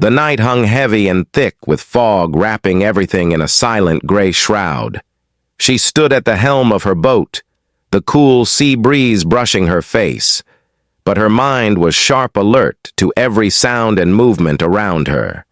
The night hung heavy and thick with fog wrapping everything in a silent gray shroud. She stood at the helm of her boat, the cool sea breeze brushing her face, but her mind was sharp alert to every sound and movement around her.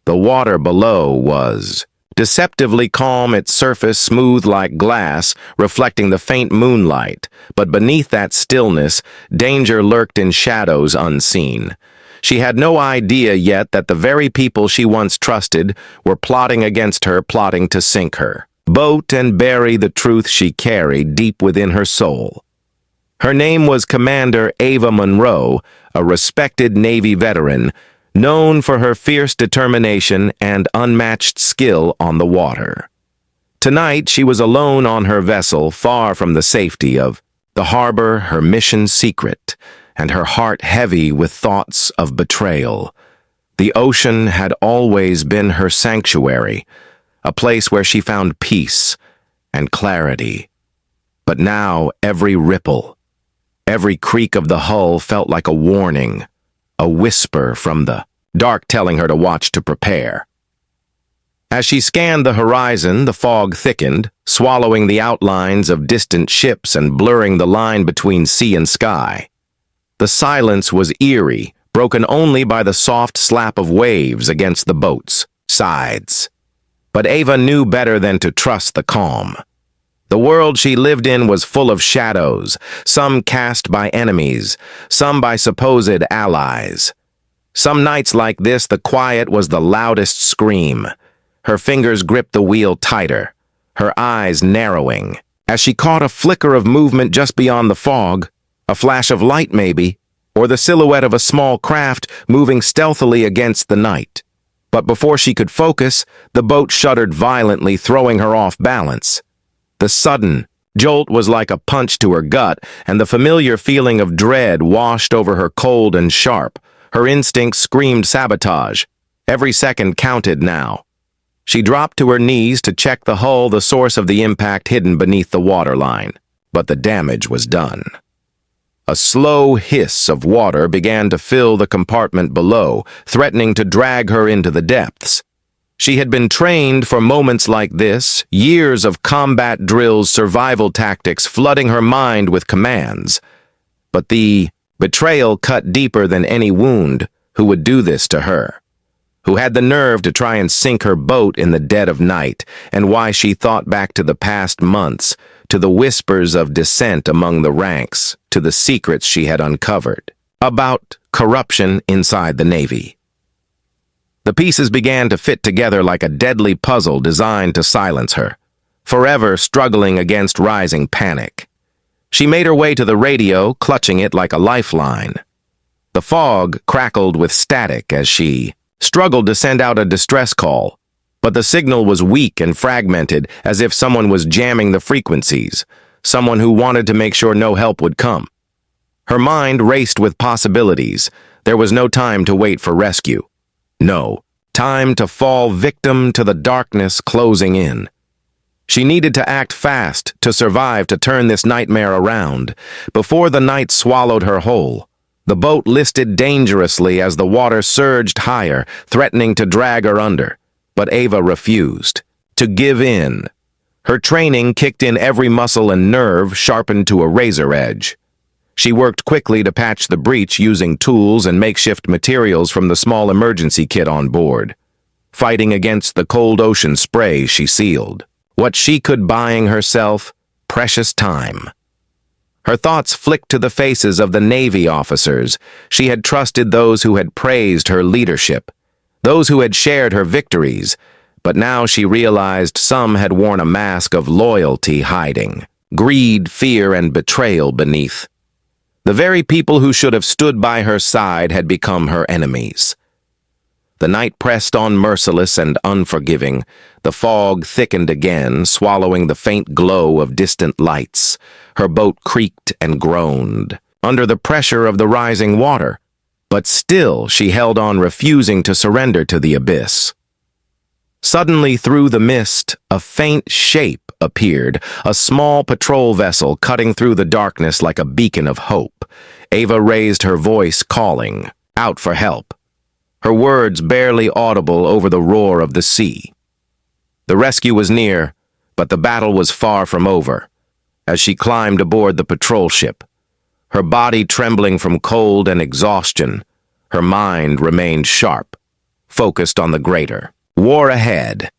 The water below was deceptively calm, its surface smooth like glass, reflecting the faint moonlight, but beneath that stillness, danger lurked in shadows unseen. She had no idea yet that the very people she once trusted were plotting against her, plotting to sink her, boat and bury the truth she carried deep within her soul. Her name was Commander Ava Monroe, a respected Navy veteran, known for her fierce determination and unmatched skill on the water. Tonight she was alone on her vessel, far from the safety of the harbor, her mission secret, and her heart heavy with thoughts of betrayal. The ocean had always been her sanctuary, a place where she found peace and clarity. But now every ripple, every creak of the hull felt like a warning, a whisper from the dark telling her to watch, to prepare. As she scanned the horizon, the fog thickened, swallowing the outlines of distant ships and blurring the line between sea and sky. The silence was eerie, broken only by the soft slap of waves against the boat's sides. But Ava knew better than to trust the calm. The world she lived in was full of shadows, some cast by enemies, some by supposed allies. Some nights like this, the quiet was the loudest scream. Her fingers gripped the wheel tighter, her eyes narrowing, as she caught a flicker of movement just beyond the fog, a flash of light maybe, or the silhouette of a small craft moving stealthily against the night. But before she could focus, the boat shuddered violently, throwing her off balance. The sudden jolt was like a punch to her gut, and the familiar feeling of dread washed over her cold and sharp. Her instincts screamed sabotage. Every second counted now. She dropped to her knees to check the hull, the source of the impact hidden beneath the waterline. But the damage was done. A slow hiss of water began to fill the compartment below, threatening to drag her into the depths. She had been trained for moments like this, years of combat drills, survival tactics flooding her mind with commands. But the betrayal cut deeper than any wound. Who would do this to her? Who had the nerve to try and sink her boat in the dead of night? And why she thought back to the past months, to the whispers of dissent among the ranks, to the secrets she had uncovered about corruption inside the Navy. The pieces began to fit together like a deadly puzzle designed to silence her, forever struggling against rising panic. She made her way to the radio, clutching it like a lifeline. The fog crackled with static as she struggled to send out a distress call, but the signal was weak and fragmented, as if someone was jamming the frequencies, someone who wanted to make sure no help would come. Her mind raced with possibilities. There was no time to wait for rescue. No, time to fall victim to the darkness closing in. She needed to act fast to survive, to turn this nightmare around. Before the night swallowed her whole, the boat listed dangerously as the water surged higher, threatening to drag her under. But Ava refused to give in. Her training kicked in, every muscle and nerve sharpened to a razor edge. She worked quickly to patch the breach using tools and makeshift materials from the small emergency kit on board. Fighting against the cold ocean spray, she sealed what she could, buying herself precious time. Her thoughts flicked to the faces of the Navy officers. She had trusted those who had praised her leadership, those who had shared her victories, but now she realized some had worn a mask of loyalty, hiding greed, fear, and betrayal beneath. The very people who should have stood by her side had become her enemies. The night pressed on, merciless and unforgiving. The fog thickened again, swallowing the faint glow of distant lights. Her boat creaked and groaned under the pressure of the rising water, but still she held on, refusing to surrender to the abyss. Suddenly, through the mist, a faint shape appeared, a small patrol vessel cutting through the darkness like a beacon of hope. Ava raised her voice, calling out for help. her words barely audible over the roar of the sea. The rescue was near, but the battle was far from over. As she climbed aboard the patrol ship, her body trembling from cold and exhaustion, her mind remained sharp, focused on the greater war ahead.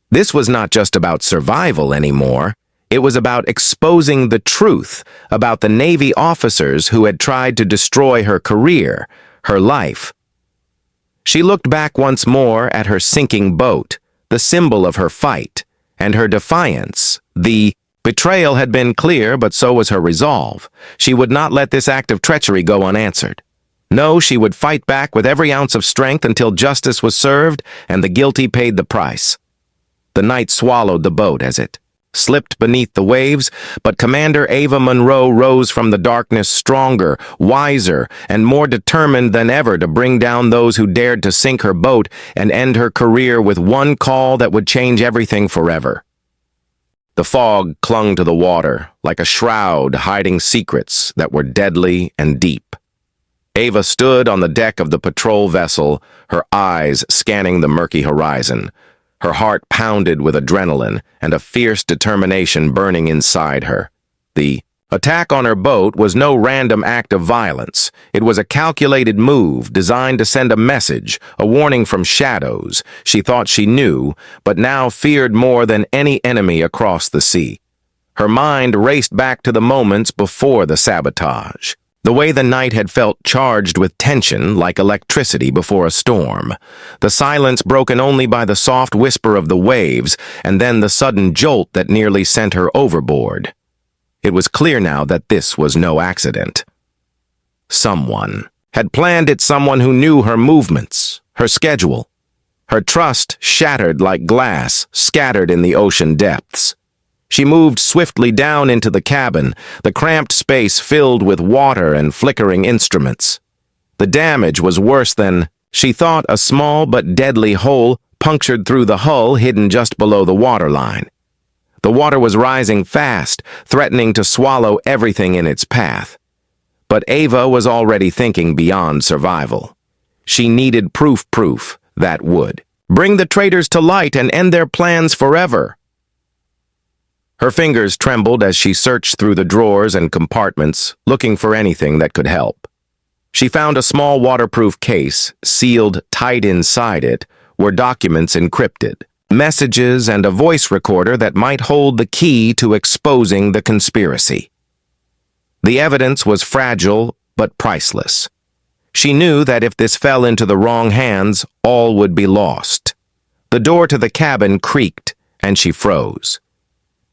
This was not just about survival anymore. It was about exposing the truth about the Navy officers who had tried to destroy her career, her life. She looked back once more at her sinking boat, the symbol of her fight, and her defiance. The betrayal had been clear, but so was her resolve. She would not let this act of treachery go unanswered. No, she would fight back with every ounce of strength until justice was served and the guilty paid the price. The night swallowed the boat as it slipped beneath the waves, but Commander Ava Monroe rose from the darkness stronger, wiser, and more determined than ever to bring down those who dared to sink her boat and end her career with one call that would change everything forever. The fog clung to the water like a shroud hiding secrets that were deadly and deep. Ava stood on the deck of the patrol vessel, her eyes scanning the murky horizon. Her heart pounded with adrenaline and a fierce determination burning inside her. The attack on her boat was no random act of violence. It was a calculated move designed to send a message, a warning from shadows she thought she knew, but now feared more than any enemy across the sea. Her mind raced back to the moments before the sabotage. The way the night had felt charged with tension like electricity before a storm. The silence broken only by the soft whisper of the waves, and then the sudden jolt that nearly sent her overboard. It was clear now that this was no accident. Someone had planned it, someone who knew her movements, her schedule. Her trust shattered like glass scattered in the ocean depths. She moved swiftly down into the cabin, the cramped space filled with water and flickering instruments. The damage was worse than she thought, a small but deadly hole punctured through the hull hidden just below the waterline. The water was rising fast, threatening to swallow everything in its path. But Ava was already thinking beyond survival. She needed proof that would bring the traitors to light and end their plans forever. Her fingers trembled as she searched through the drawers and compartments, looking for anything that could help. She found a small waterproof case. Sealed tight inside it were documents encrypted, messages, and a voice recorder that might hold the key to exposing the conspiracy. The evidence was fragile but priceless. She knew that if this fell into the wrong hands, all would be lost. The door to the cabin creaked, and she froze.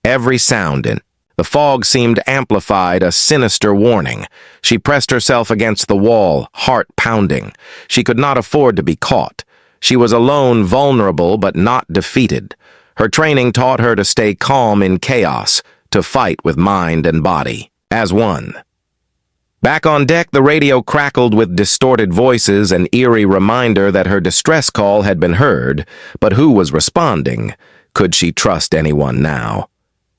Every sound in the fog seemed amplified, a sinister warning. She pressed herself against the wall, heart pounding. She could not afford to be caught. She was alone, vulnerable, but not defeated. Her training taught her to stay calm in chaos, to fight with mind and body, as one. Back on deck, the radio crackled with distorted voices, an eerie reminder that her distress call had been heard, but who was responding? Could she trust anyone now?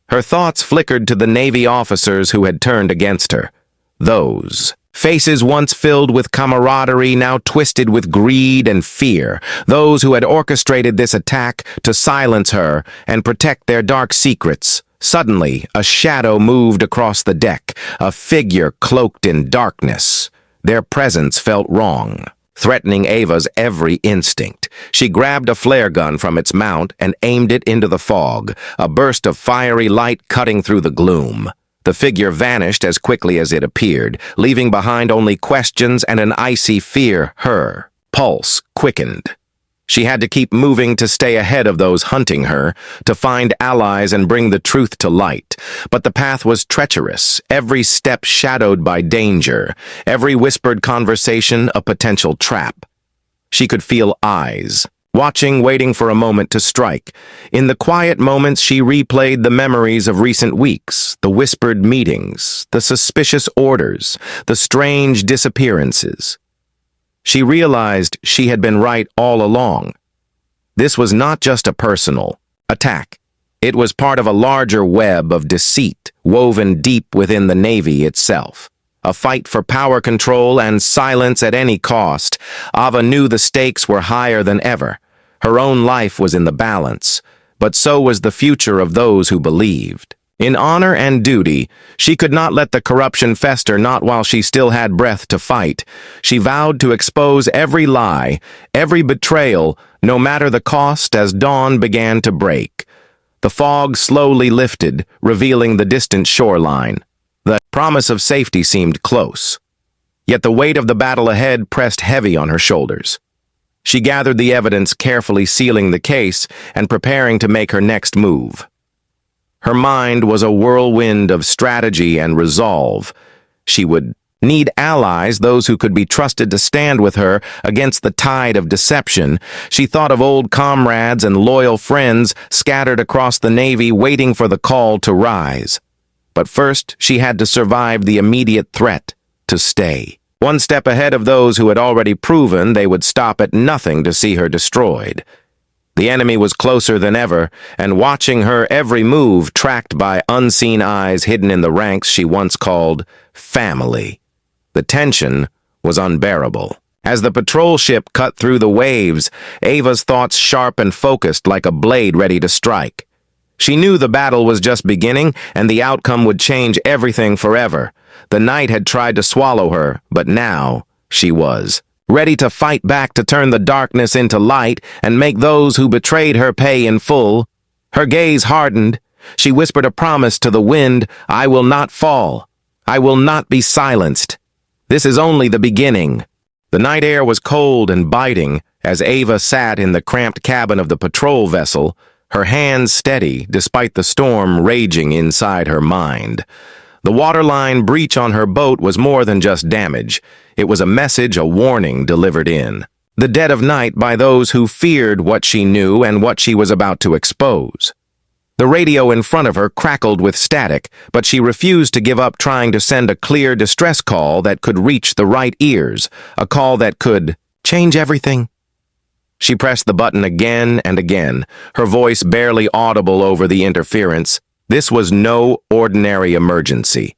Her thoughts flickered to the Navy officers who had turned against her. Those faces once filled with camaraderie, now twisted with greed and fear. Those who had orchestrated this attack to silence her and protect their dark secrets. Suddenly, a shadow moved across the deck, a figure cloaked in darkness. Their presence felt wrong, threatening Ava's every instinct. She grabbed a flare gun from its mount and aimed it into the fog, a burst of fiery light cutting through the gloom. The figure vanished as quickly as it appeared, leaving behind only questions and an icy fear. Her pulse quickened. She had to keep moving to stay ahead of those hunting her, to find allies and bring the truth to light. But the path was treacherous, every step shadowed by danger, every whispered conversation a potential trap. She could feel eyes, watching, waiting for a moment to strike. In the quiet moments, she replayed the memories of recent weeks, the whispered meetings, the suspicious orders, the strange disappearances. She realized she had been right all along. This was not just a personal attack. It was part of a larger web of deceit woven deep within the Navy itself. a fight for power control and silence at any cost. Ava knew the stakes were higher than ever. Her own life was in the balance, but so was the future of those who believed. In honor and duty, she could not let the corruption fester, not while she still had breath to fight. She vowed to expose every lie, every betrayal, no matter the cost, as dawn began to break. The fog slowly lifted, revealing the distant shoreline. The promise of safety seemed close. Yet the weight of the battle ahead pressed heavy on her shoulders. She gathered the evidence, carefully sealing the case and preparing to make her next move. Her mind was a whirlwind of strategy and resolve. She would need allies, those who could be trusted to stand with her against the tide of deception. She thought of old comrades and loyal friends scattered across the Navy waiting for the call to rise. But first, she had to survive the immediate threat, to stay. One step ahead of those who had already proven they would stop at nothing to see her destroyed. The enemy was closer than ever, and watching her every move tracked by unseen eyes hidden in the ranks she once called family. The tension was unbearable. As the patrol ship cut through the waves, Ava's thoughts sharp and focused like a blade ready to strike. She knew the battle was just beginning, and the outcome would change everything forever. The night had tried to swallow her, but now she was ready to fight back, to turn the darkness into light and make those who betrayed her pay in full. Her gaze hardened. She whispered a promise to the wind, "I will not fall. I will not be silenced. This is only the beginning." The night air was cold and biting as Ava sat in the cramped cabin of the patrol vessel, her hands steady despite the storm raging inside her mind. The waterline breach on her boat was more than just damage. It was a message, a warning delivered in the dead of night by those who feared what she knew and what she was about to expose. The radio in front of her crackled with static, but she refused to give up, trying to send a clear distress call that could reach the right ears, a call that could change everything. She pressed the button again and again, her voice barely audible over the interference. This was no ordinary emergency.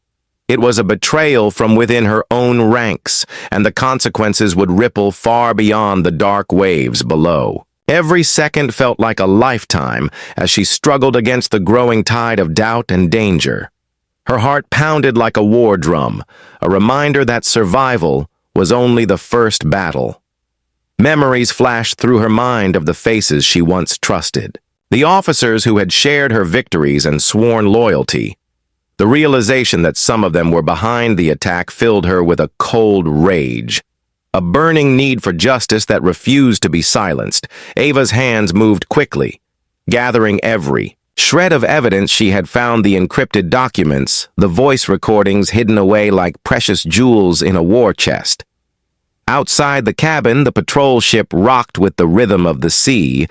It was a betrayal from within her own ranks, and the consequences would ripple far beyond the dark waves below. Every second felt like a lifetime as she struggled against the growing tide of doubt and danger. Her heart pounded like a war drum, a reminder that survival was only the first battle. Memories flashed through her mind of the faces she once trusted, the officers who had shared her victories and sworn loyalty. The realization that some of them were behind the attack filled her with a cold rage, a burning need for justice that refused to be silenced. Ava's hands moved quickly, gathering every shred of evidence. She had found the encrypted documents, the voice recordings hidden away like precious jewels in a war chest. Outside the cabin, the patrol ship rocked with the rhythm of the sea,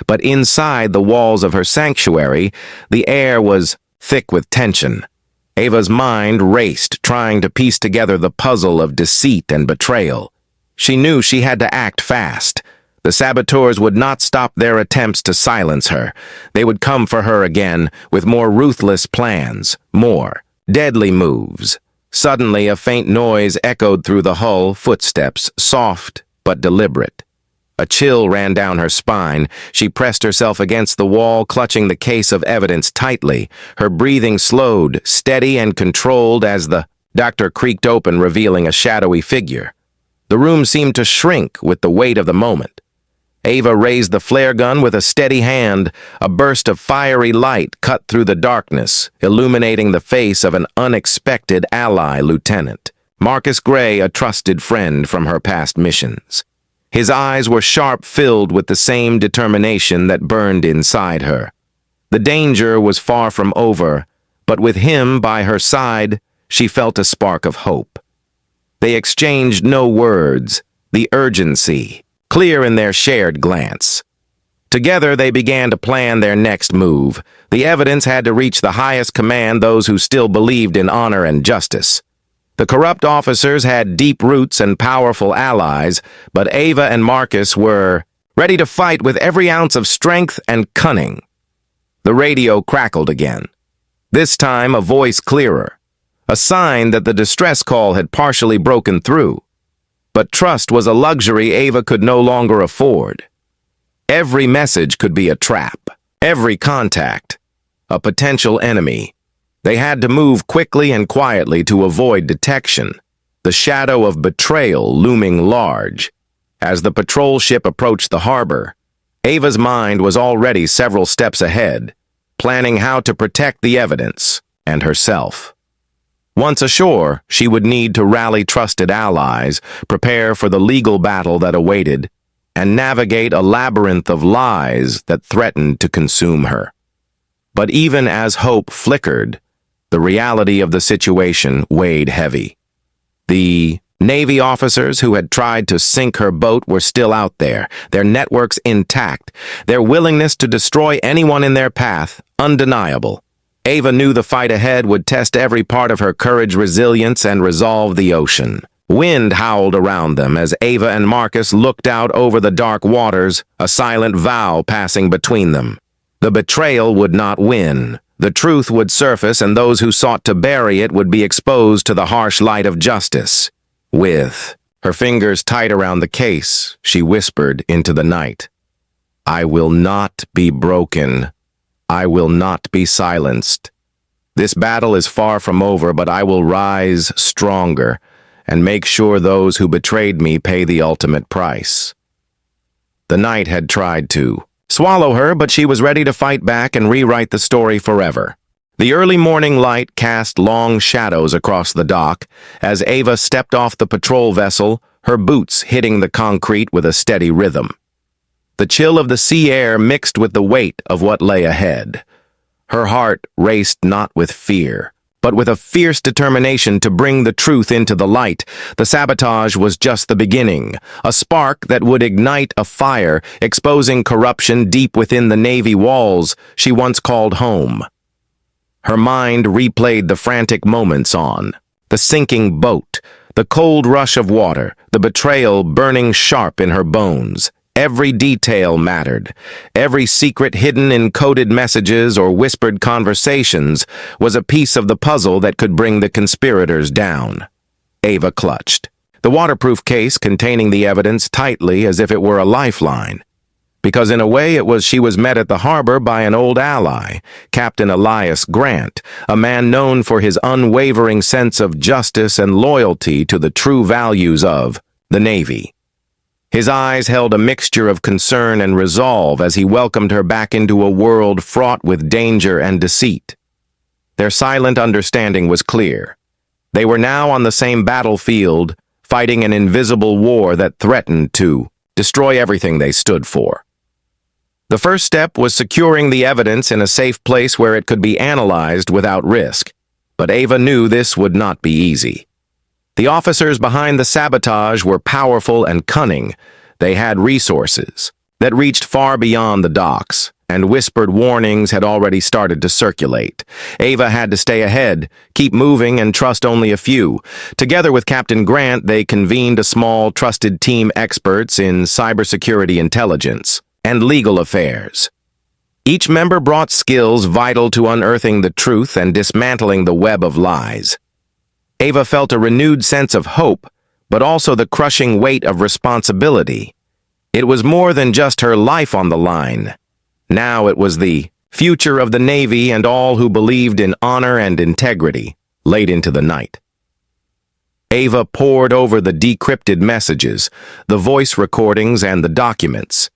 but inside the walls of her sanctuary, the air was thick with tension. Ava's mind raced, trying to piece together the puzzle of deceit and betrayal. She knew she had to act fast. The saboteurs would not stop their attempts to silence her. They would come for her again, with more ruthless plans, more deadly moves. Suddenly, a faint noise echoed through the hull, footsteps, soft but deliberate. A chill ran down her spine. She pressed herself against the wall, clutching the case of evidence tightly. Her breathing slowed, steady and controlled as the doctor creaked open, revealing a shadowy figure. The room seemed to shrink with the weight of the moment. Ava raised the flare gun with a steady hand. A burst of fiery light cut through the darkness, illuminating the face of an unexpected ally lieutenant. Marcus Gray, a trusted friend from her past missions. His eyes were sharp, filled with the same determination that burned inside her. The danger was far from over, but with him by her side, she felt a spark of hope. They exchanged no words, the urgency clear in their shared glance. Together, they began to plan their next move. The evidence had to reach the highest command, those who still believed in honor and justice. The corrupt officers had deep roots and powerful allies, but Ava and Marcus were ready to fight with every ounce of strength and cunning. The radio crackled again. This time, a voice clearer. a sign that the distress call had partially broken through. But trust was a luxury Ava could no longer afford. Every message could be a trap, every contact a potential enemy. They had to move quickly and quietly to avoid detection, the shadow of betrayal looming large. As the patrol ship approached the harbor, Ava's mind was already several steps ahead, planning how to protect the evidence and herself. Once ashore, she would need to rally trusted allies, prepare for the legal battle that awaited, and navigate a labyrinth of lies that threatened to consume her. But even as hope flickered, the reality of the situation weighed heavy. The Navy officers who had tried to sink her boat were still out there, their networks intact, their willingness to destroy anyone in their path undeniable. Ava knew the fight ahead would test every part of her courage, resilience, and resolve. The ocean. Wind howled around them as Ava and Marcus looked out over the dark waters, a silent vow passing between them. The betrayal would not win. The truth would surface, and those who sought to bury it would be exposed to the harsh light of justice. With her fingers tight around the case, she whispered into the night, "I will not be broken. I will not be silenced. This battle is far from over, but I will rise stronger and make sure those who betrayed me pay the ultimate price." The night had tried to swallow her, but she was ready to fight back and rewrite the story forever. The early morning light cast long shadows across the dock as Ava stepped off the patrol vessel, her boots hitting the concrete with a steady rhythm. The chill of the sea air mixed with the weight of what lay ahead. Her heart raced not with fear, but with a fierce determination to bring the truth into the light. The sabotage was just the beginning, a spark that would ignite a fire, exposing corruption deep within the Navy walls she once called home. Her mind replayed the frantic moments on the sinking boat, the cold rush of water, the betrayal burning sharp in her bones. Every detail mattered. Every secret hidden in coded messages or whispered conversations was a piece of the puzzle that could bring the conspirators down. Ava clutched the waterproof case containing the evidence tightly as if it were a lifeline. Because in a way she was met at the harbor by an old ally, Captain Elias Grant, a man known for his unwavering sense of justice and loyalty to the true values of the Navy. His eyes held a mixture of concern and resolve as he welcomed her back into a world fraught with danger and deceit. Their silent understanding was clear. They were now on the same battlefield, fighting an invisible war that threatened to destroy everything they stood for. The first step was securing the evidence in a safe place where it could be analyzed without risk, but Ava knew this would not be easy. The officers behind the sabotage were powerful and cunning. They had resources that reached far beyond the docks, and whispered warnings had already started to circulate. Ava had to stay ahead, keep moving, and trust only a few. Together with Captain Grant, they convened a small, trusted team experts in cybersecurity intelligence and legal affairs. Each member brought skills vital to unearthing the truth and dismantling the web of lies. Ava felt a renewed sense of hope, but also the crushing weight of responsibility. It was more than just her life on the line. Now it was the future of the Navy and all who believed in honor and integrity, late into the night. Ava pored over the decrypted messages, the voice recordings, and the documents.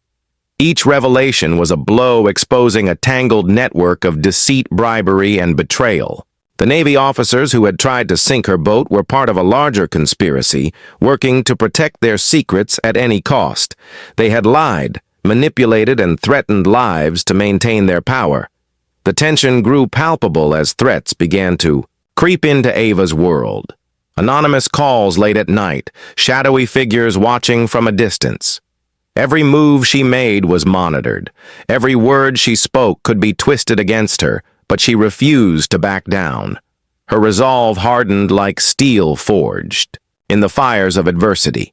Each revelation was a blow exposing a tangled network of deceit, bribery, and betrayal. The Navy officers who had tried to sink her boat were part of a larger conspiracy, working to protect their secrets at any cost. They had lied, manipulated, and threatened lives to maintain their power. The tension grew palpable as threats began to creep into Ava's world. Anonymous calls late at night, shadowy figures watching from a distance. Every move she made was monitored. Every word she spoke could be twisted against her, but she refused to back down. Her resolve hardened like steel forged in the fires of adversity.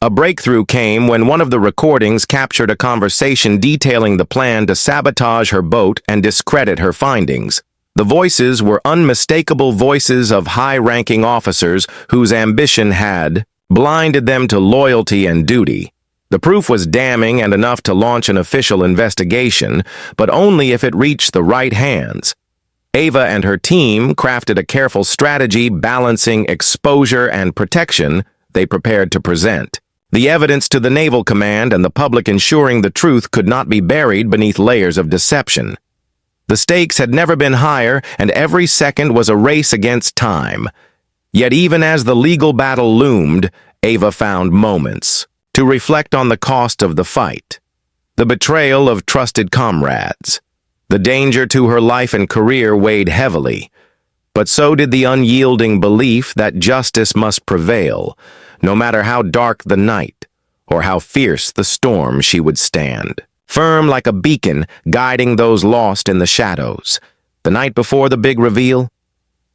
A breakthrough came when one of the recordings captured a conversation detailing the plan to sabotage her boat and discredit her findings. The voices were unmistakable voices of high-ranking officers whose ambition had blinded them to loyalty and duty. The proof was damning and enough to launch an official investigation, but only if it reached the right hands. Ava and her team crafted a careful strategy balancing exposure and protection they prepared to present. The evidence to the Naval Command and the public ensuring the truth could not be buried beneath layers of deception. The stakes had never been higher, and every second was a race against time. Yet even as the legal battle loomed, Ava found moments to reflect on the cost of the fight. The betrayal of trusted comrades. The danger to her life and career weighed heavily, but so did the unyielding belief that justice must prevail, no matter how dark the night or how fierce the storm she would stand. Firm like a beacon, guiding those lost in the shadows. The night before the big reveal,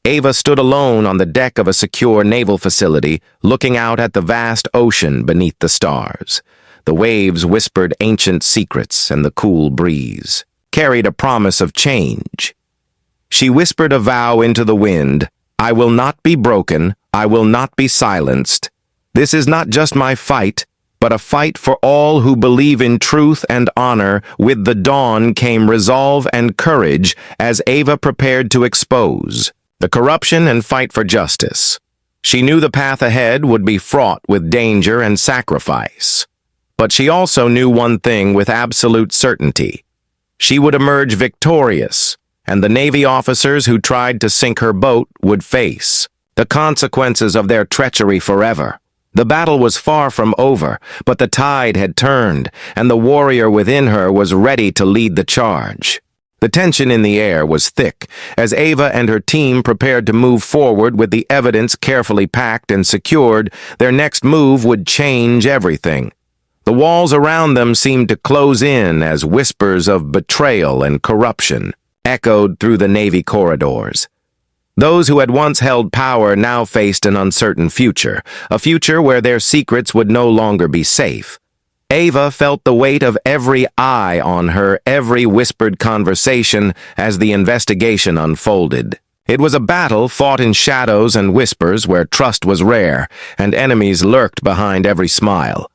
Ava stood alone on the deck of a secure naval facility, looking out at the vast ocean beneath the stars. The waves whispered ancient secrets, and the cool breeze carried a promise of change. She whispered a vow into the wind, "I will not be broken, I will not be silenced. This is not just my fight, but a fight for all who believe in truth and honor." With the dawn came resolve and courage as Ava prepared to expose the corruption and fight for justice. She knew the path ahead would be fraught with danger and sacrifice. But she also knew one thing with absolute certainty. She would emerge victorious, and the Navy officers who tried to sink her boat would face the consequences of their treachery forever. The battle was far from over, but the tide had turned, and the warrior within her was ready to lead the charge. The tension in the air was thick, as Ava and her team prepared to move forward with the evidence carefully packed and secured. Their next move would change everything. The walls around them seemed to close in as whispers of betrayal and corruption echoed through the Navy corridors. Those who had once held power now faced an uncertain future, a future where their secrets would no longer be safe. Ava felt the weight of every eye on her, every whispered conversation as the investigation unfolded. It was a battle fought in shadows and whispers where trust was rare, and enemies lurked behind every smile.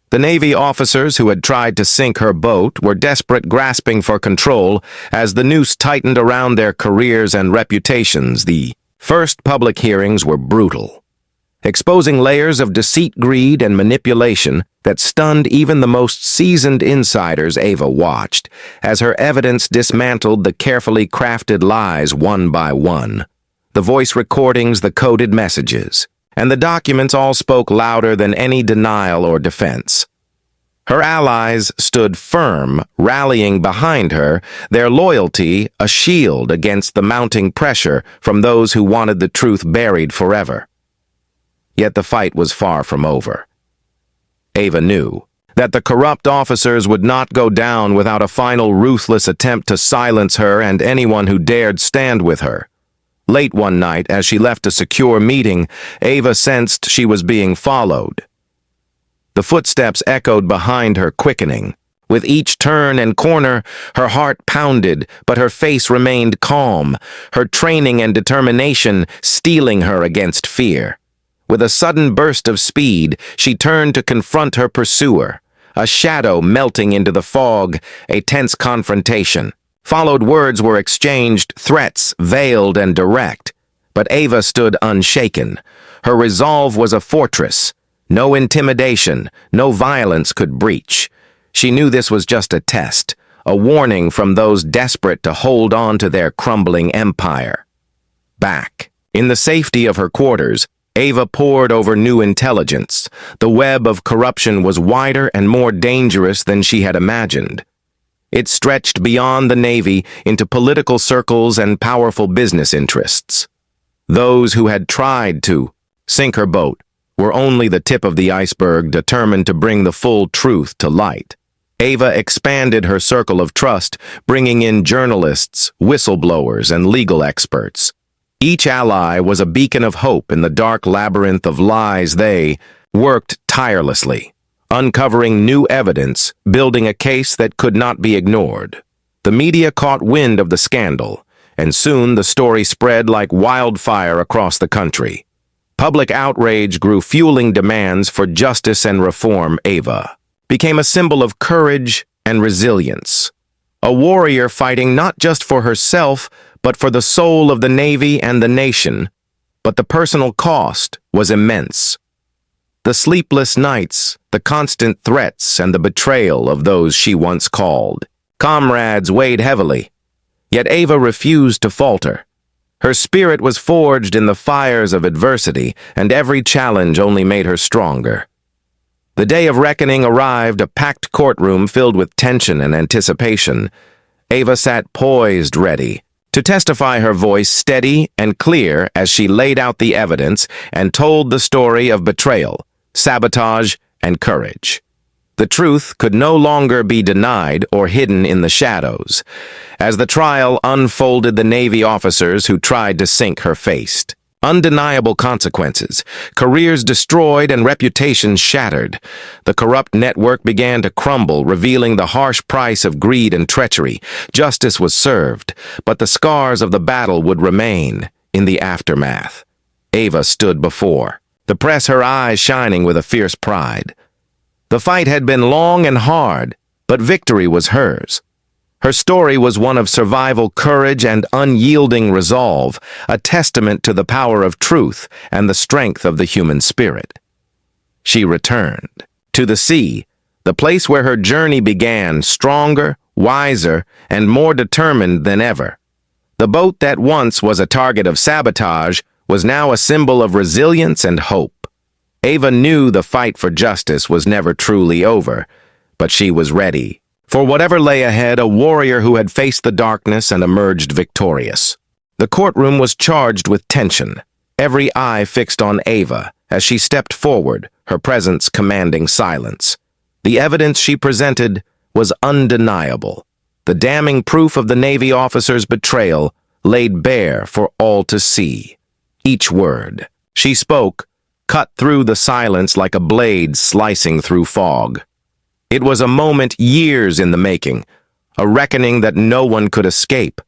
The Navy officers who had tried to sink her boat were desperate, grasping for control as the noose tightened around their careers and reputations. The first public hearings were brutal, exposing layers of deceit, greed, and manipulation that stunned even the most seasoned insiders. Ava watched as her evidence dismantled the carefully crafted lies one by one. The voice recordings, the coded messages, and the documents all spoke louder than any denial or defense. Her allies stood firm, rallying behind her, their loyalty a shield against the mounting pressure from those who wanted the truth buried forever. Yet the fight was far from over. Ava knew that the corrupt officers would not go down without a final ruthless attempt to silence her and anyone who dared stand with her. Late one night, as she left a secure meeting, Ava sensed she was being followed. The footsteps echoed behind her, quickening. With each turn and corner, her heart pounded, but her face remained calm, her training and determination steeling her against fear. With a sudden burst of speed, she turned to confront her pursuer, a shadow melting into the fog, a tense confrontation. Followed words were exchanged, threats veiled and direct. But Ava stood unshaken. Her resolve was a fortress. No intimidation, no violence could breach. She knew this was just a test, a warning from those desperate to hold on to their crumbling empire. Back, in the safety of her quarters, Ava pored over new intelligence. The web of corruption was wider and more dangerous than she had imagined. It stretched beyond the Navy into political circles and powerful business interests. Those who had tried to sink her boat were only the tip of the iceberg, determined to bring the full truth to light. Ava expanded her circle of trust, bringing in journalists, whistleblowers, and legal experts. Each ally was a beacon of hope in the dark labyrinth of lies. They worked tirelessly, uncovering new evidence, building a case that could not be ignored. The media caught wind of the scandal, and soon the story spread like wildfire across the country. Public outrage grew, fueling demands for justice and reform. Ava became a symbol of courage and resilience, a warrior fighting not just for herself, but for the soul of the Navy and the nation. But the personal cost was immense. The sleepless nights, the constant threats, and the betrayal of those she once called comrades weighed heavily. Yet Ava refused to falter. Her spirit was forged in the fires of adversity, and every challenge only made her stronger. The day of reckoning arrived, a packed courtroom filled with tension and anticipation. Ava sat poised, ready to testify, her voice steady and clear as she laid out the evidence and told the story of betrayal, sabotage, and courage. The truth could no longer be denied or hidden in the shadows. As the trial unfolded, the Navy officers who tried to sink her faced undeniable consequences, careers destroyed and reputations shattered. The corrupt network began to crumble, revealing the harsh price of greed and treachery. Justice was served, but the scars of the battle would remain in the aftermath. Ava stood before the press, her eyes shining with a fierce pride. The fight had been long and hard, but victory was hers. Her story was one of survival, courage, and unyielding resolve, a testament to the power of truth and the strength of the human spirit. She returned to the sea, the place where her journey began, stronger, wiser, and more determined than ever. The boat that once was a target of sabotage was now a symbol of resilience and hope. Ava knew the fight for justice was never truly over, but she was ready for whatever lay ahead, a warrior who had faced the darkness and emerged victorious. The courtroom was charged with tension, every eye fixed on Ava as she stepped forward, her presence commanding silence. The evidence she presented was undeniable. The damning proof of the Navy officer's betrayal laid bare for all to see. Each word she spoke cut through the silence like a blade slicing through fog. It was a moment years in the making, a reckoning that no one could escape.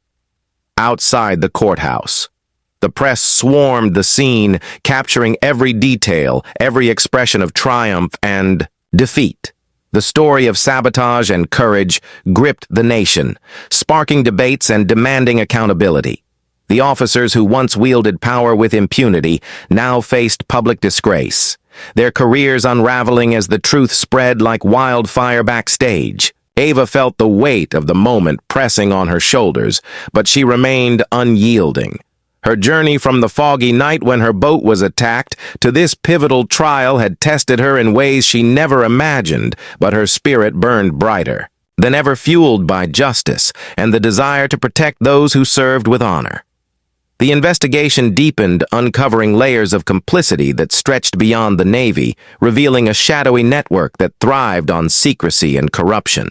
Outside the courthouse, the press swarmed the scene, capturing every detail, every expression of triumph and defeat. The story of sabotage and courage gripped the nation, sparking debates and demanding accountability. The officers who once wielded power with impunity now faced public disgrace, their careers unraveling as the truth spread like wildfire backstage. Ava felt the weight of the moment pressing on her shoulders, but she remained unyielding. Her journey from the foggy night when her boat was attacked to this pivotal trial had tested her in ways she never imagined, but her spirit burned brighter than ever, fueled by justice and the desire to protect those who served with honor. The investigation deepened, uncovering layers of complicity that stretched beyond the Navy, revealing a shadowy network that thrived on secrecy and corruption.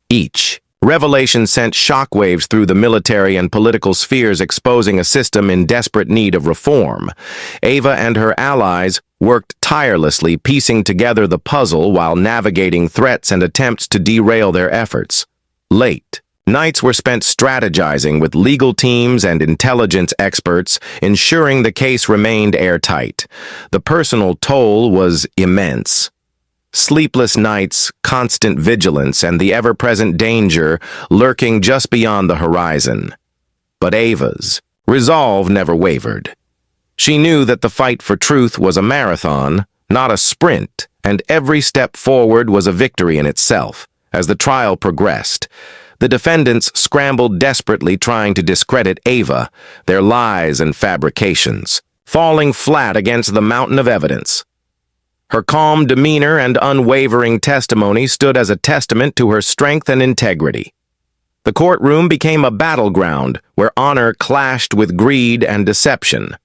Each revelation sent shockwaves through the military and political spheres, exposing a system in desperate need of reform. Ava and her allies worked tirelessly, piecing together the puzzle while navigating threats and attempts to derail their efforts. Late nights were spent strategizing with legal teams and intelligence experts, ensuring the case remained airtight. The personal toll was immense. Sleepless nights, constant vigilance, and the ever-present danger lurking just beyond the horizon. But Ava's resolve never wavered. She knew that the fight for truth was a marathon, not a sprint, and every step forward was a victory in itself. As the trial progressed, the defendants scrambled desperately, trying to discredit Ava, their lies and fabrications, falling flat against the mountain of evidence. Her calm demeanor and unwavering testimony stood as a testament to her strength and integrity. The courtroom became a battleground where honor clashed with greed and deception.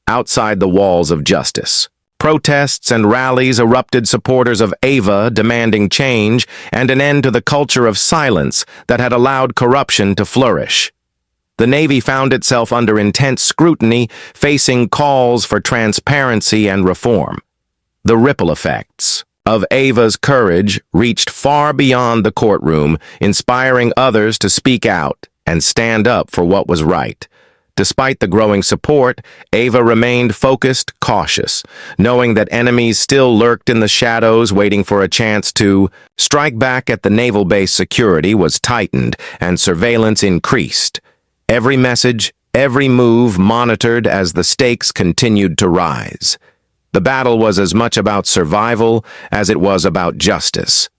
Outside the walls of justice, protests and rallies erupted, supporters of Ava demanding change and an end to the culture of silence that had allowed corruption to flourish. The Navy found itself under intense scrutiny, facing calls for transparency and reform. The ripple effects of Ava's courage reached far beyond the courtroom, inspiring others to speak out and stand up for what was right. Despite the growing support, Ava remained focused, cautious, knowing that enemies still lurked in the shadows waiting for a chance to strike back. At the naval base, security was tightened and surveillance increased. Every message, every move monitored as the stakes continued to rise. The battle was as much about survival as it was about justice.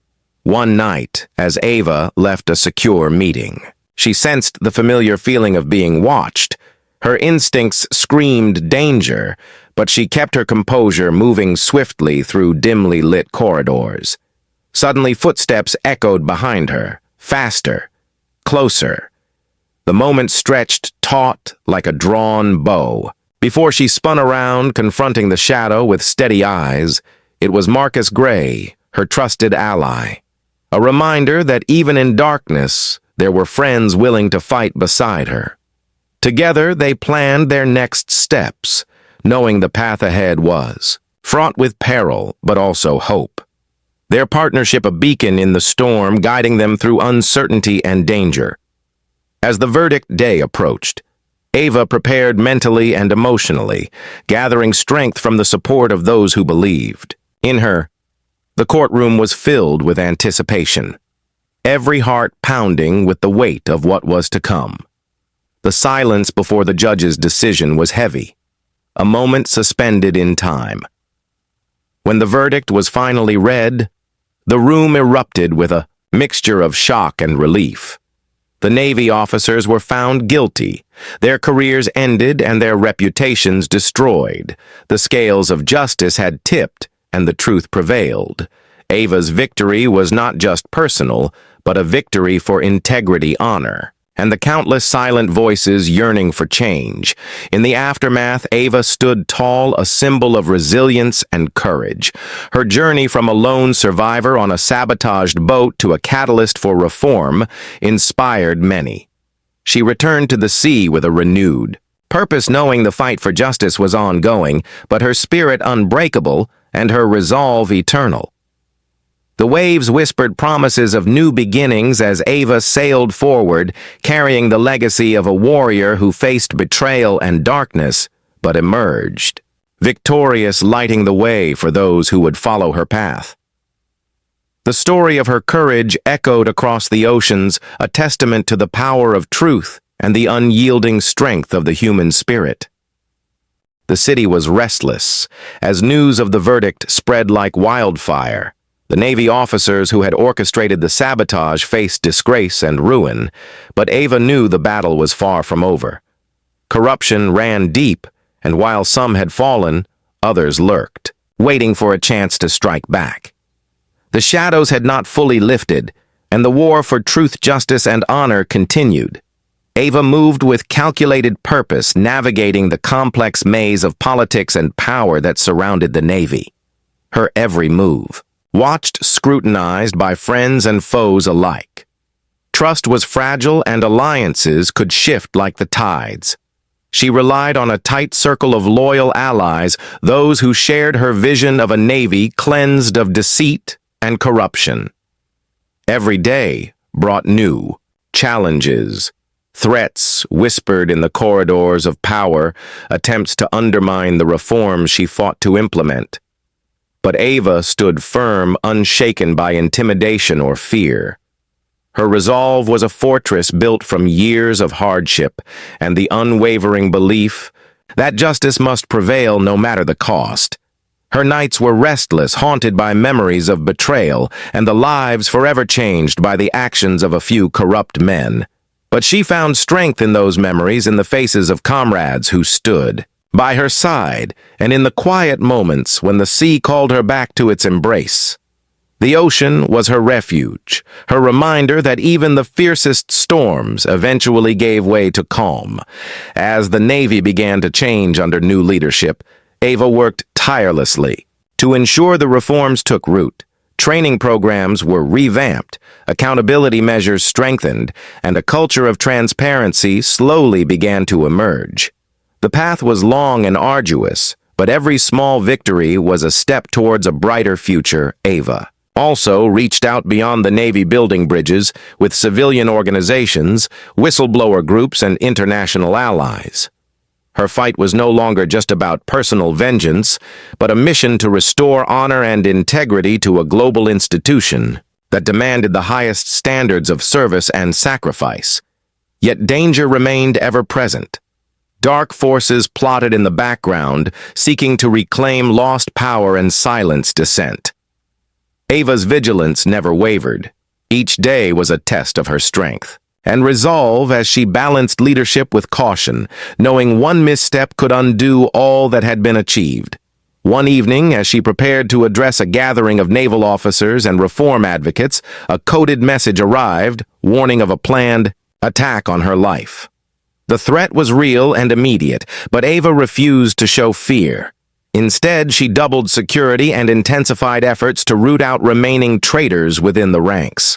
One night, as Ava left a secure meeting, she sensed the familiar feeling of being watched. Her instincts screamed danger, but she kept her composure, moving swiftly through dimly lit corridors. Suddenly, footsteps echoed behind her, faster, closer. The moment stretched taut like a drawn bow. Before she spun around, confronting the shadow with steady eyes, it was Marcus Gray, her trusted ally. A reminder that even in darkness, there were friends willing to fight beside her. Together, they planned their next steps, knowing the path ahead was fraught with peril, but also hope. Their partnership a beacon in the storm, guiding them through uncertainty and danger. As the verdict day approached, Ava prepared mentally and emotionally, gathering strength from the support of those who believed in her. The courtroom was filled with anticipation, every heart pounding with the weight of what was to come. The silence before the judge's decision was heavy, a moment suspended in time. When the verdict was finally read, the room erupted with a mixture of shock and relief. The Navy officers were found guilty, their careers ended and their reputations destroyed. The scales of justice had tipped, and the truth prevailed. Ava's victory was not just personal, but a victory for integrity, honor, and the countless silent voices yearning for change. In the aftermath, Ava stood tall, a symbol of resilience and courage. Her journey from a lone survivor on a sabotaged boat to a catalyst for reform inspired many. She returned to the sea with a renewed purpose, knowing the fight for justice was ongoing, but her spirit unbreakable and her resolve eternal. The waves whispered promises of new beginnings as Ava sailed forward, carrying the legacy of a warrior who faced betrayal and darkness, but emerged, victorious, lighting the way for those who would follow her path. The story of her courage echoed across the oceans, a testament to the power of truth and the unyielding strength of the human spirit. The city was restless, as news of the verdict spread like wildfire. The Navy officers who had orchestrated the sabotage faced disgrace and ruin, but Ava knew the battle was far from over. Corruption ran deep, and while some had fallen, others lurked, waiting for a chance to strike back. The shadows had not fully lifted, and the war for truth, justice, and honor continued. Ava moved with calculated purpose, navigating the complex maze of politics and power that surrounded the Navy. Her every move, watched, scrutinized by friends and foes alike. Trust was fragile and alliances could shift like the tides. She relied on a tight circle of loyal allies, those who shared her vision of a Navy cleansed of deceit and corruption. Every day brought new challenges, threats whispered in the corridors of power, attempts to undermine the reforms she fought to implement. But Ava stood firm, unshaken by intimidation or fear. Her resolve was a fortress built from years of hardship and the unwavering belief that justice must prevail no matter the cost. Her nights were restless, haunted by memories of betrayal and the lives forever changed by the actions of a few corrupt men. But she found strength in those memories, in the faces of comrades who stood by her side, and in the quiet moments when the sea called her back to its embrace. The ocean was her refuge, her reminder that even the fiercest storms eventually gave way to calm. As the Navy began to change under new leadership, Ava worked tirelessly to ensure the reforms took root. Training programs were revamped, accountability measures strengthened, and a culture of transparency slowly began to emerge. The path was long and arduous, but every small victory was a step towards a brighter future. Ava Also reached out beyond the Navy building bridges with civilian organizations, whistleblower groups, and international allies. Her fight was no longer just about personal vengeance, but a mission to restore honor and integrity to a global institution that demanded the highest standards of service and sacrifice. Yet danger remained ever present. Dark forces plotted in the background, seeking to reclaim lost power and silence dissent. Ava's vigilance never wavered. Each day was a test of her strength and resolve as she balanced leadership with caution, knowing one misstep could undo all that had been achieved. One evening, as she prepared to address a gathering of naval officers and reform advocates, a coded message arrived, warning of a planned attack on her life. The threat was real and immediate, but Ava refused to show fear. Instead, she doubled security and intensified efforts to root out remaining traitors within the ranks.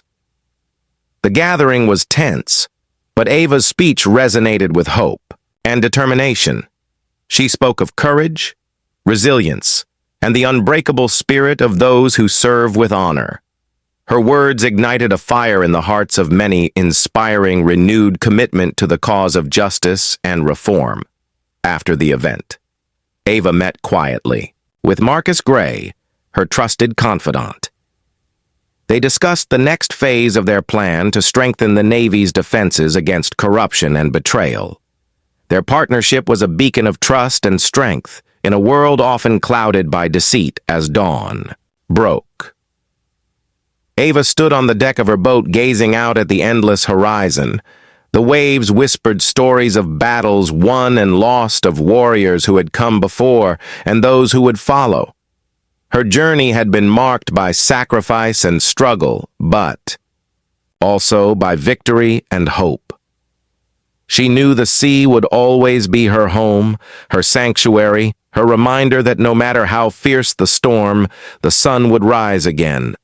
The gathering was tense, but Ava's speech resonated with hope and determination. She spoke of courage, resilience, and the unbreakable spirit of those who serve with honor. Her words ignited a fire in the hearts of many, inspiring renewed commitment to the cause of justice and reform. After the event, Ava met quietly with Marcus Gray, her trusted confidant. They discussed the next phase of their plan to strengthen the Navy's defenses against corruption and betrayal. Their partnership was a beacon of trust and strength in a world often clouded by deceit as dawn broke. Ava stood on the deck of her boat gazing out at the endless horizon. The waves whispered stories of battles won and lost, of warriors who had come before and those who would follow. Her journey had been marked by sacrifice and struggle, but also by victory and hope. She knew the sea would always be her home, her sanctuary, her reminder that no matter how fierce the storm, the sun would rise again.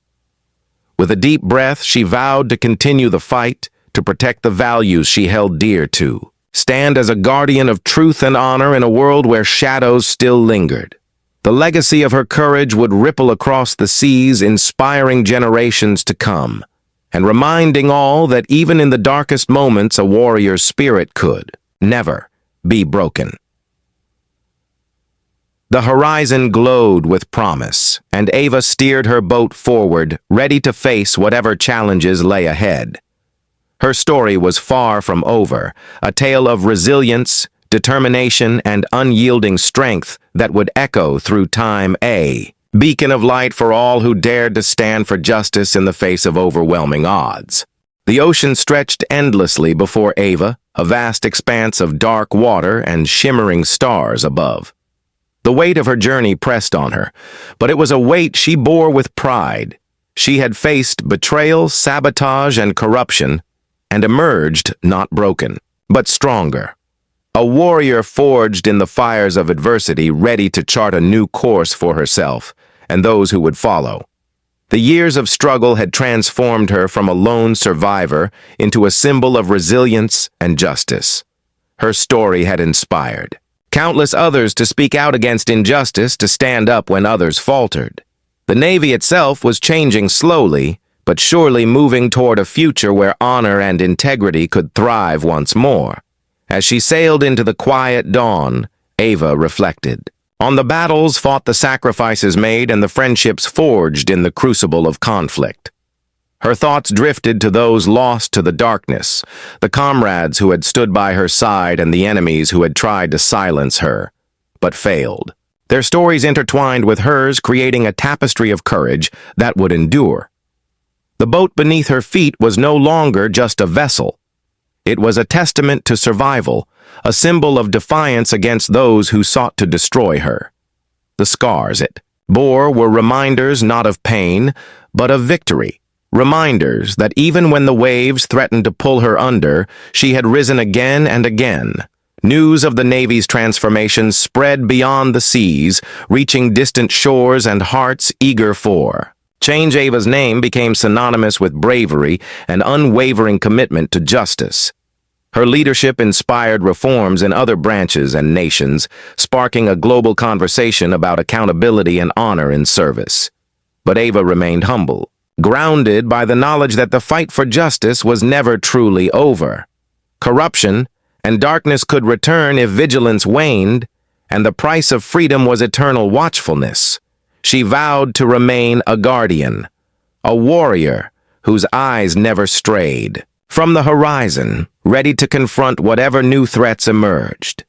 With a deep breath, she vowed to continue the fight, to protect the values she held dear to, stand as a guardian of truth and honor in a world where shadows still lingered. The legacy of her courage would ripple across the seas, inspiring generations to come, and reminding all that even in the darkest moments a warrior's spirit could never be broken. The horizon glowed with promise, and Ava steered her boat forward, ready to face whatever challenges lay ahead. Her story was far from over, a tale of resilience, determination, and unyielding strength that would echo through time, a beacon of light for all who dared to stand for justice in the face of overwhelming odds. The ocean stretched endlessly before Ava, a vast expanse of dark water and shimmering stars above. The weight of her journey pressed on her, but it was a weight she bore with pride. She had faced betrayal, sabotage, and corruption, and emerged not broken, but stronger. A warrior forged in the fires of adversity, ready to chart a new course for herself and those who would follow. The years of struggle had transformed her from a lone survivor into a symbol of resilience and justice. Her story had inspired countless others to speak out against injustice, to stand up when others faltered. The Navy itself was changing slowly, but surely moving toward a future where honor and integrity could thrive once more. As she sailed into the quiet dawn, Ava reflected on the battles fought, the sacrifices made, and the friendships forged in the crucible of conflict. Her thoughts drifted to those lost to the darkness, the comrades who had stood by her side and the enemies who had tried to silence her, but failed. Their stories intertwined with hers, creating a tapestry of courage that would endure. The boat beneath her feet was no longer just a vessel. It was a testament to survival, a symbol of defiance against those who sought to destroy her. The scars it bore were reminders not of pain, but of victory. Reminders that even when the waves threatened to pull her under, she had risen again and again. News of the Navy's transformation spread beyond the seas, reaching distant shores and hearts eager for change. Ava's name became synonymous with bravery and unwavering commitment to justice. Her leadership inspired reforms in other branches and nations, sparking a global conversation about accountability and honor in service. but Ava remained humble, grounded by the knowledge that the fight for justice was never truly over. Corruption and darkness could return if vigilance waned, and the price of freedom was eternal watchfulness. She vowed to remain a guardian, a warrior whose eyes never strayed from the horizon, ready to confront whatever new threats emerged.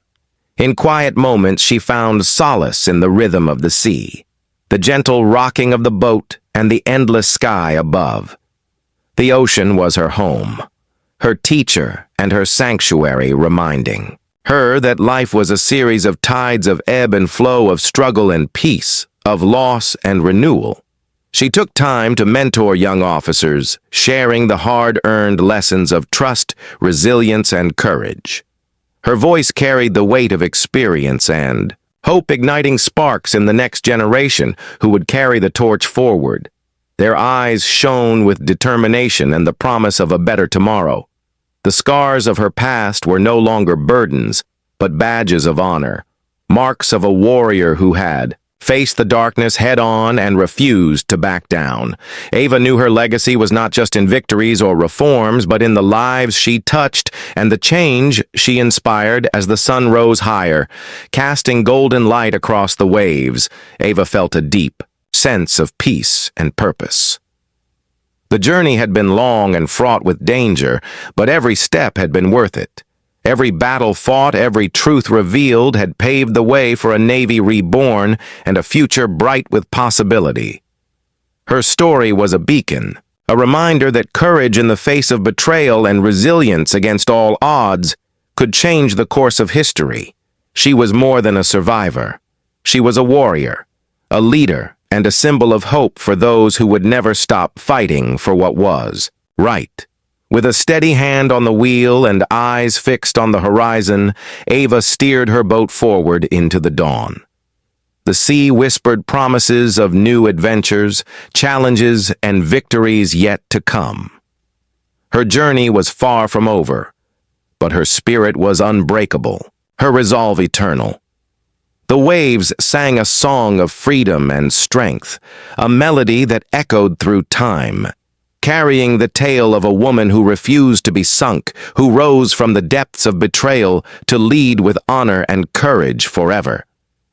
In quiet moments, she found solace in the rhythm of the sea, the gentle rocking of the boat, and the endless sky above. The ocean was her home, her teacher and her sanctuary, reminding her that life was a series of tides of ebb and flow, of struggle and peace, of loss and renewal. She took time to mentor young officers, sharing the hard-earned lessons of trust, resilience, and courage. Her voice carried the weight of experience and hope, igniting sparks in the next generation who would carry the torch forward. Their eyes shone with determination and the promise of a better tomorrow. The scars of her past were no longer burdens, but badges of honor, marks of a warrior who had faced the darkness head-on and refused to back down. Ava knew her legacy was not just in victories or reforms, but in the lives she touched and the change she inspired as the sun rose higher, casting golden light across the waves. Ava felt a deep sense of peace and purpose. The journey had been long and fraught with danger, but every step had been worth it. Every battle fought, every truth revealed had paved the way for a Navy reborn and a future bright with possibility. Her story was a beacon, a reminder that courage in the face of betrayal and resilience against all odds could change the course of history. She was more than a survivor. She was a warrior, a leader, and a symbol of hope for those who would never stop fighting for what was right. With a steady hand on the wheel and eyes fixed on the horizon, Ava steered her boat forward into the dawn. The sea whispered promises of new adventures, challenges, and victories yet to come. Her journey was far from over, but her spirit was unbreakable, her resolve eternal. The waves sang a song of freedom and strength, a melody that echoed through time, carrying the tale of a woman who refused to be sunk, who rose from the depths of betrayal to lead with honor and courage forever.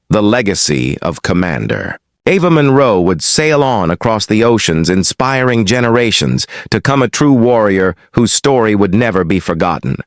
The legacy of Commander. Ava Monroe would sail on across the oceans, inspiring generations to become a true warrior whose story would never be forgotten.